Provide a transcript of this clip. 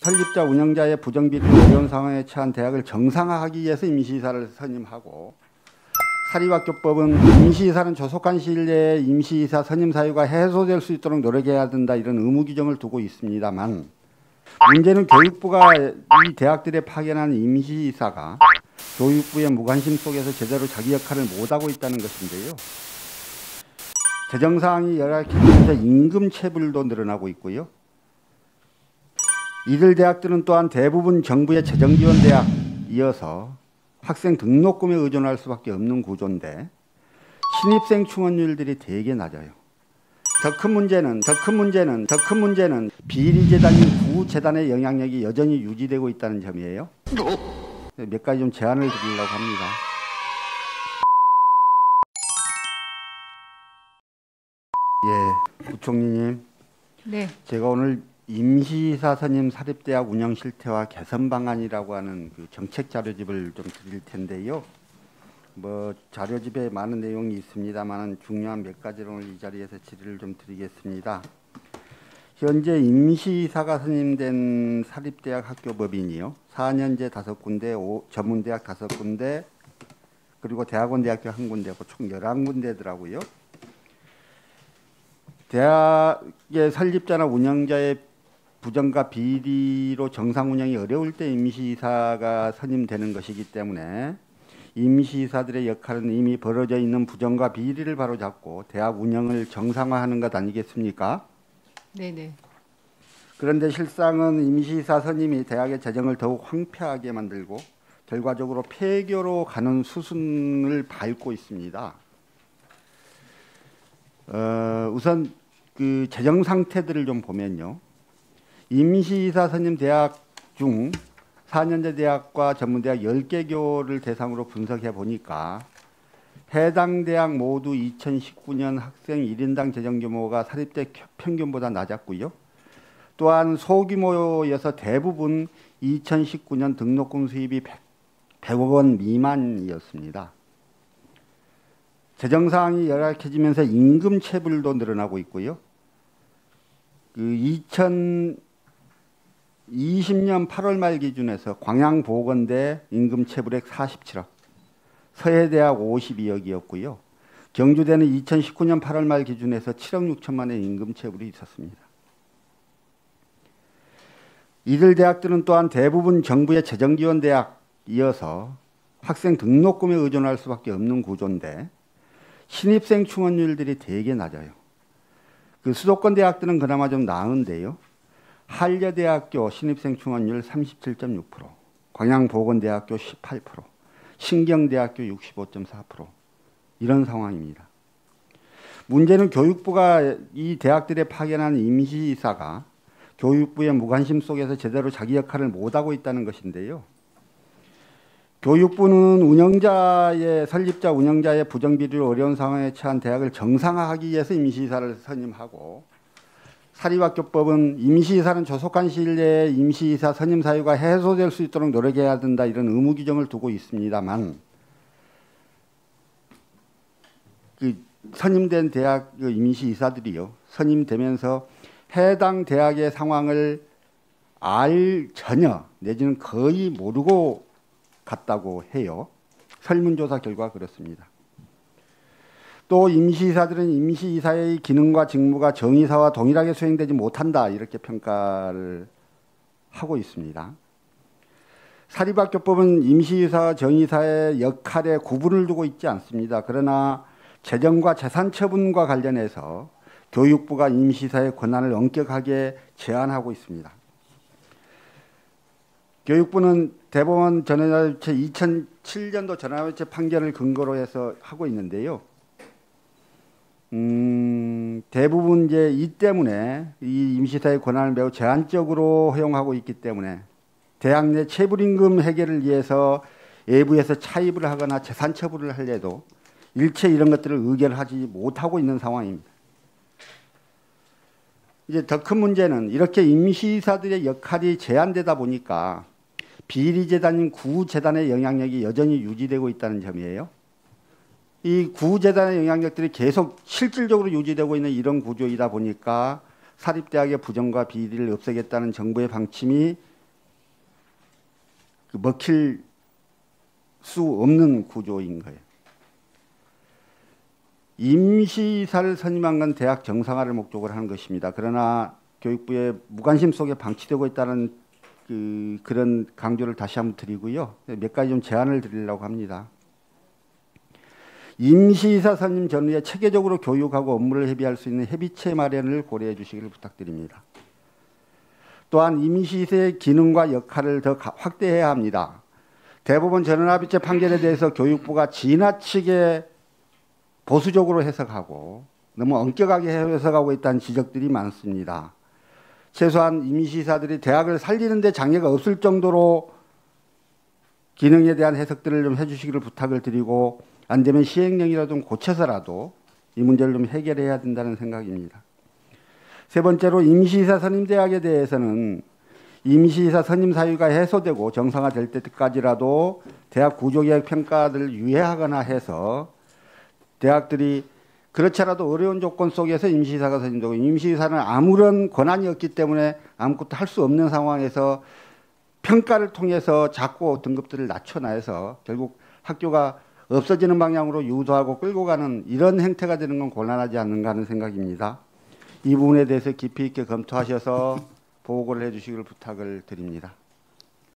설립자 운영자의 부정비리로 어려운 상황에 처한 대학을 정상화하기 위해서 임시이사를 선임하고, 사립학교법은 임시이사는 조속한 시일 내에 임시이사 선임 사유가 해소될 수 있도록 노력해야 된다, 이런 의무 규정을 두고 있습니다만, 문제는 교육부가 이 대학들에 파견한 임시이사가 교육부의 무관심 속에서 제대로 자기 역할을 못하고 있다는 것인데요. 재정사항이 열악해지면서 임금 체불도 늘어나고 있고요. 이들 대학들은 또한 대부분 정부의 재정지원대학 이어서 학생 등록금에 의존할 수밖에 없는 구조인데, 신입생 충원율들이 되게 낮아요. 더 큰 문제는 비리재단인 구재단의 영향력이 여전히 유지되고 있다는 점이에요. 몇 가지 좀 제안을 드리려고 합니다. 예, 부총리님. 네. 제가 오늘 임시이사 선임 사립대학 운영 실태와 개선 방안이라고 하는 그 정책 자료집을 좀 드릴 텐데요. 뭐 자료집에 많은 내용이 있습니다만 중요한 몇 가지를 오늘 이 자리에서 질의를 좀 드리겠습니다. 현재 임시이사가 선임된 사립대학 학교법인이요, 4년제 5군데, 전문대학 5군데, 그리고 대학원대학교 1군데고 총 11군데더라고요. 대학의 설립자나 운영자의 부정과 비리로 정상 운영이 어려울 때 임시이사가 선임되는 것이기 때문에 임시이사들의 역할은 이미 벌어져 있는 부정과 비리를 바로잡고 대학 운영을 정상화하는 것 아니겠습니까? 네네. 그런데 실상은 임시이사 선임이 대학의 재정을 더욱 황폐하게 만들고 결과적으로 폐교로 가는 수순을 밟고 있습니다. 우선 그 재정 상태들을 좀 보면요, 임시이사 선임 대학 중 4년제 대학과 전문대학 10개교를 대상으로 분석해 보니까 해당 대학 모두 2019년 학생 1인당 재정 규모가 사립대 평균보다 낮았고요. 또한 소규모여서 대부분 2019년 등록금 수입이 100억 원 미만이었습니다. 재정사항이 열악해지면서 임금 체불도 늘어나고 있고요. 그 2020년 8월 말 기준에서 광양보건대 임금 체불액 47억, 서해대학 52억이었고요. 경주대는 2019년 8월 말 기준에서 7억 6천만 원의 임금 체불이 있었습니다. 이들 대학들은 또한 대부분 정부의 재정지원대학 이어서 학생 등록금에 의존할 수밖에 없는 구조인데, 신입생 충원율들이 되게 낮아요. 그 수도권 대학들은 그나마 좀 나은데요. 한려대학교 신입생 충원율 37.6%, 광양보건대학교 18%, 신경대학교 65.4%, 이런 상황입니다. 문제는 교육부가 이 대학들에 파견한 임시이사가 교육부의 무관심 속에서 제대로 자기 역할을 못하고 있다는 것인데요. 교육부는 설립자 운영자의 부정비리로 어려운 상황에 처한 대학을 정상화하기 위해서 임시이사를 선임하고, 사립학교법은 임시이사는 조속한 시일 내에 임시이사 선임 사유가 해소될 수 있도록 노력해야 된다, 이런 의무 규정을 두고 있습니다만, 그 선임된 대학 임시이사들이요, 선임되면서 해당 대학의 상황을 전혀 내지는 거의 모르고 갔다고 해요. 설문조사 결과 그렇습니다. 또 임시이사들은 임시이사의 기능과 직무가 정이사와 동일하게 수행되지 못한다, 이렇게 평가를 하고 있습니다. 사립학교법은 임시이사와 정이사의 역할에 구분을 두고 있지 않습니다. 그러나 재정과 재산 처분과 관련해서 교육부가 임시이사의 권한을 엄격하게 제한하고 있습니다. 교육부는 대법원 전원합의체 2007년도 전원합의체 판결을 근거로 해서 하고 있는데요. 대부분 이제 이 때문에 이 임시이사의 권한을 매우 제한적으로 허용하고 있기 때문에 대학 내 체불임금 해결을 위해서 외부에서 차입을 하거나 재산 처분을 하려도 일체 이런 것들을 의결하지 못하고 있는 상황입니다. 이제 더 큰 문제는 이렇게 임시이사들의 역할이 제한되다 보니까 비리재단인 구재단의 영향력이 여전히 유지되고 있다는 점이에요. 이 구재단의 영향력들이 계속 실질적으로 유지되고 있는 이런 구조이다 보니까 사립대학의 부정과 비리를 없애겠다는 정부의 방침이 먹힐 수 없는 구조인 거예요. 임시이사를 선임한 건 대학 정상화를 목적으로 하는 것입니다. 그러나 교육부의 무관심 속에 방치되고 있다는 그런 강조를 다시 한번 드리고요. 몇 가지 좀 제안을 드리려고 합니다. 임시이사 선임 전후에 체계적으로 교육하고 업무를 협의할 수 있는 협의체 마련을 고려해 주시기를 부탁드립니다. 또한 임시이사의 기능과 역할을 더 확대해야 합니다. 대법원 전원합의체 판결에 대해서 교육부가 지나치게 보수적으로 해석하고 너무 엄격하게 해석하고 있다는 지적들이 많습니다. 최소한 임시이사들이 대학을 살리는 데 장애가 없을 정도로 기능에 대한 해석들을 좀 해주시기를 부탁을 드리고 안 되면 시행령이라도 좀 고쳐서라도 이 문제를 좀 해결해야 된다는 생각입니다. 세 번째로 임시이사 선임대학에 대해서는 임시이사 선임 사유가 해소되고 정상화될 때까지라도 대학 구조개혁 평가를 유예하거나 해서 대학들이 그렇지 않아도 어려운 조건 속에서 임시이사가 선임되고 임시이사는 아무런 권한이 없기 때문에 아무것도 할 수 없는 상황에서 평가를 통해서 자꾸 등급들을 낮춰놔서 결국 학교가 없어지는 방향으로 유도하고 끌고 가는 이런 행태가 되는 건 곤란하지 않는가 하는 생각입니다. 이 부분에 대해서 깊이 있게 검토하셔서 보고를 해 주시기를 부탁을 드립니다.